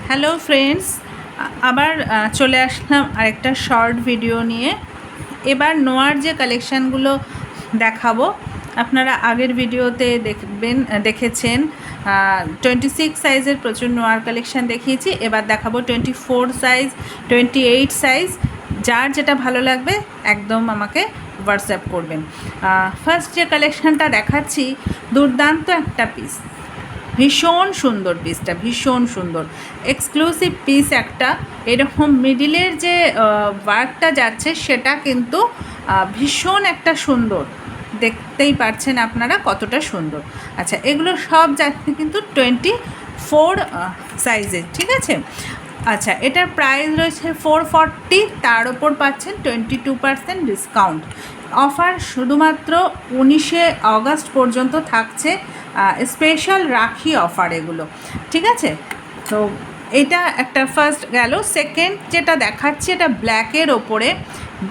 Hello friends, আবার চলে আসলাম আরেকটা শর্ট ভিডিও নিয়ে। এবার নোয়ার যে কালেকশানগুলো দেখাবো, আপনারা আগের ভিডিওতে দেখেছেন 26 সাইজের প্রচুর নোয়ার কালেকশান দেখিয়েছি। এবার দেখাবো 24 সাইজ, 28 সাইজ। যার যেটা ভালো লাগবে একদম আমাকে হোয়াটসঅ্যাপ করবেন। ফার্স্ট যে কালেকশানটা দেখাচ্ছি, দুর্দান্ত একটা পিস, ভীষণ সুন্দর পিসটা, ভীষণ সুন্দর এক্সক্লুসিভ পিস একটা। এরকম মিডিলের যে ওয়ার্কটা যাচ্ছে সেটা কিন্তু ভীষণ একটা সুন্দর, দেখতেই পাচ্ছেন আপনারা কতটা সুন্দর। আচ্ছা, এগুলো সব যাচ্ছে কিন্তু 24 সাইজের, ঠিক আছে। আচ্ছা, এটার প্রাইস রয়েছে 440, তার ওপর পাচ্ছেন 22% ডিসকাউন্ট। অফার শুধুমাত্র 19শে অগস্ট পর্যন্ত থাকছে, স্পেশাল রাখি অফার এগুলো, ঠিক আছে। তো এটা একটা ফার্স্ট গেল। সেকেন্ড যেটা দেখাচ্ছি, এটা ব্ল্যাকের ওপরে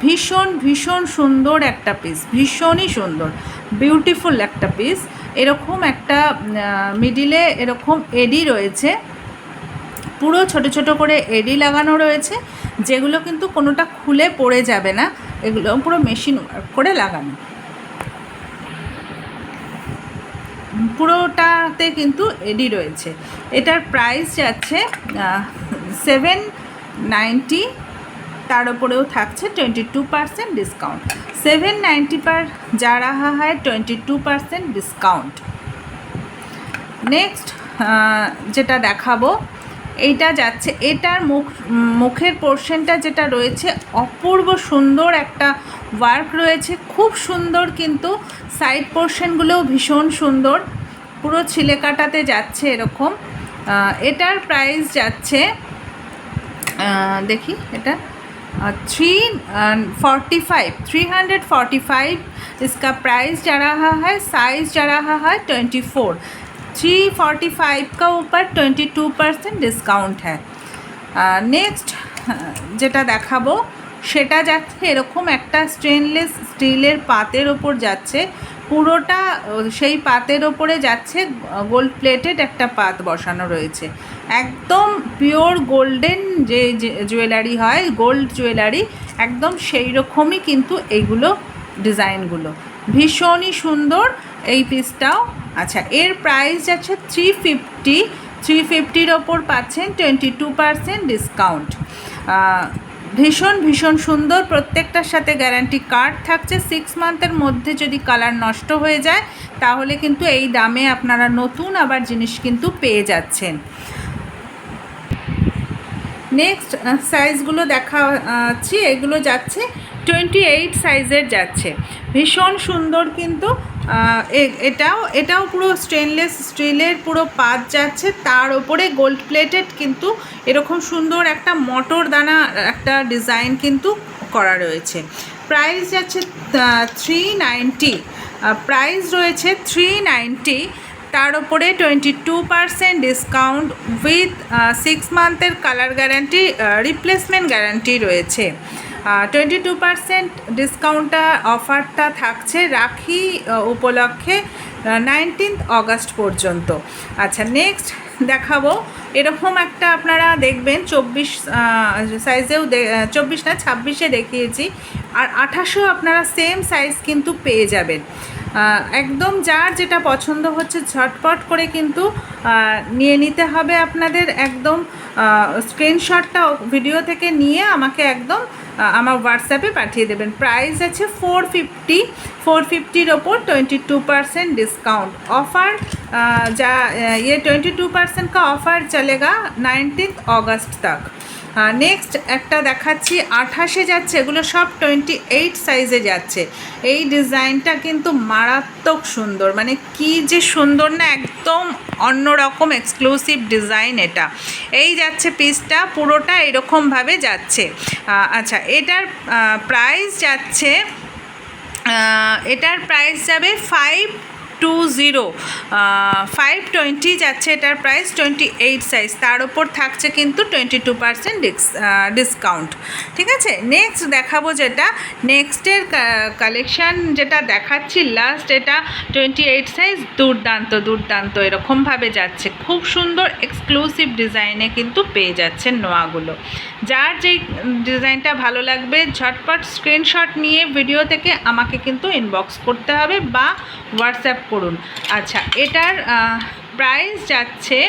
ভীষণ ভীষণ সুন্দর একটা পিস, ভীষণই সুন্দর, বিউটিফুল একটা পিস। এরকম একটা মিডিলে এরকম এডি রয়েছে, পুরো ছোট ছোট করে এডি লাগানো রয়েছে, যেগুলো কিন্তু কোনোটা খুলে পড়ে যাবে না, এগুলো পুরো মেশিন ওয়ার্ক করে লাগানো। পুরোটাতে কিন্তু এডি রয়েছে। এটার প্রাইস যাচ্ছে 790, তার উপরেও থাকছে 22% ডিসকাউন্ট। 790 पर जा रहा है 22% ডিসকাউন্ট। নেক্সট যেটা দেখাবো, এইটা যাচ্ছে, এটার মুখের পোর্শনটা যেটা রয়েছে অপূর্ব সুন্দর একটা ওয়ার্ক রয়েছে, খুব সুন্দর, কিন্তু সাইড পোর্শনগুলোও ভীষণ সুন্দর, পুরো ছিলেকাটাতে যাচ্ছে এরকম। এটার প্রাইস যাচ্ছে, দেখি এটা 345 इसका प्राइस जा रहा है, साइज जा रहा है 24। 345 का ऊपर 22% ডিসকাউন্ট है। নেক্সট যেটা দেখাবো সেটা যাচ্ছে এরকম একটা স্টেনলেস স্টিলের পাতের ওপর যাচ্ছে, পুরোটা সেই পাতের ওপরে যাচ্ছে গোল্ড প্লেটেড একটা পাত বসানো রয়েছে, একদম পিওর গোল্ডেন যে জুয়েলারি হয়, গোল্ড জুয়েলারি, একদম সেই রকমই কিন্তু এইগুলো ডিজাইনগুলো, ভীষণই সুন্দর এই পিসটাও। আচ্ছা, এর প্রাইস যাচ্ছে 350, 350-র ওপর পাচ্ছেন 22% ডিসকাউন্ট। ভীষণ ভীষণ সুন্দর, প্রত্যেকটার সাথে গ্যারান্টি কার্ড থাকছে। 6 মান্থের মধ্যে যদি কালার নষ্ট হয়ে যায় তাহলে কিন্তু এই দামে আপনারা নতুন আবার জিনিস কিন্তু পেয়ে যাচ্ছেন। নেক্সট সাইজগুলো দেখাচ্ছি, এগুলো যাচ্ছে 28 সাইজের যাচ্ছে, ভীষণ সুন্দর কিন্তু। এটাও পুরো স্টেনলেস স্টিলের পুরো পাত যাচ্ছে, তার ওপরে গোল্ড প্লেটেড কিন্তু এরকম সুন্দর একটা মটর দানা একটা ডিজাইন কিন্তু করা রয়েছে। প্রাইস যাচ্ছে 390, প্রাইস রয়েছে 390, তার উপরে 22% ডিসকাউন্ট উইথ 6 মান্থের কালার গ্যারান্টি, রিপ্লেসমেন্ট গ্যারান্টি রয়েছে। 22% ডিসকাউন্টটা অফারটা থাকছে রাখি উপলক্ষে 19 অগস্ট পর্যন্ত। আচ্ছা, নেক্সট দেখাবো এরকম একটা, আপনারা দেখবেন 24 সাইজেও, 24 না 26-এ দেখিয়েছি, আর 28-ও আপনারা সেম সাইজ কিন্তু পেয়ে যাবেন। একদম যার যেটা পছন্দ হচ্ছে ঝটপট করে কিন্তু নিয়ে নিতে হবে আপনাদের। একদম স্ক্রিনশটটা ভিডিও থেকে নিয়ে আমাকে একদম আমার হোয়াটসঅ্যাপে পাঠিয়ে দেবেন। প্রাইস আছে 450, 450-র ওপর 22% डिस्काउंट ऑफ़र। ये 22% का ऑफ़र चलेगा 19 अगस्त तक। নেক্সট একটা দেখাচ্ছি, 28-এ যাচ্ছে, এগুলো সব 28 সাইজে যাচ্ছে। এই ডিজাইনটা কিন্তু মারাত্মক সুন্দর, মানে কি যে সুন্দর না, একদম অন্যরকম এক্সক্লুসিভ ডিজাইন এটা। এই যাচ্ছে পিসটা, পুরোটা এরকমভাবে যাচ্ছে। আচ্ছা, এটার প্রাইস যাচ্ছে, এটার প্রাইস যাবে 520 520 যাচ্ছে এটার প্রাইস, 28 সাইজ, তার ওপর থাকছে কিন্তু 22% ডিসকাউন্ট। ঠিক আছে, নেক্সট দেখাবো যেটা নেক্সটের কালেকশান যেটা দেখাচ্ছি লাস্ট, এটা 28 সাইজ, দুর্দান্ত দুর্দান্ত এরকমভাবে যাচ্ছে, খুব সুন্দর এক্সক্লুসিভ ডিজাইনে কিন্তু পেয়ে যাচ্ছেন নোয়াগুলো। যার যেই ডিজাইনটা ভালো লাগবে ঝটপট স্ক্রিনশট নিয়ে ভিডিও থেকে আমাকে কিন্তু ইনবক্স করতে হবে বা হোয়াটসঅ্যাপ করুন। আচ্ছা, এটার प्राइस যাচ্ছে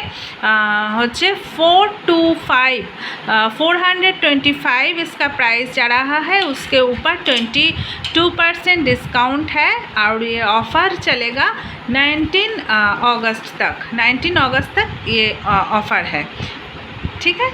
হচ্ছে 425 इसका प्राइस जा रहा है, उसके ऊपर 22% डिस्काउंट है और ये ऑफ़र चलेगा 19 अगस्त तक ये ऑफ़र है। ठीक है।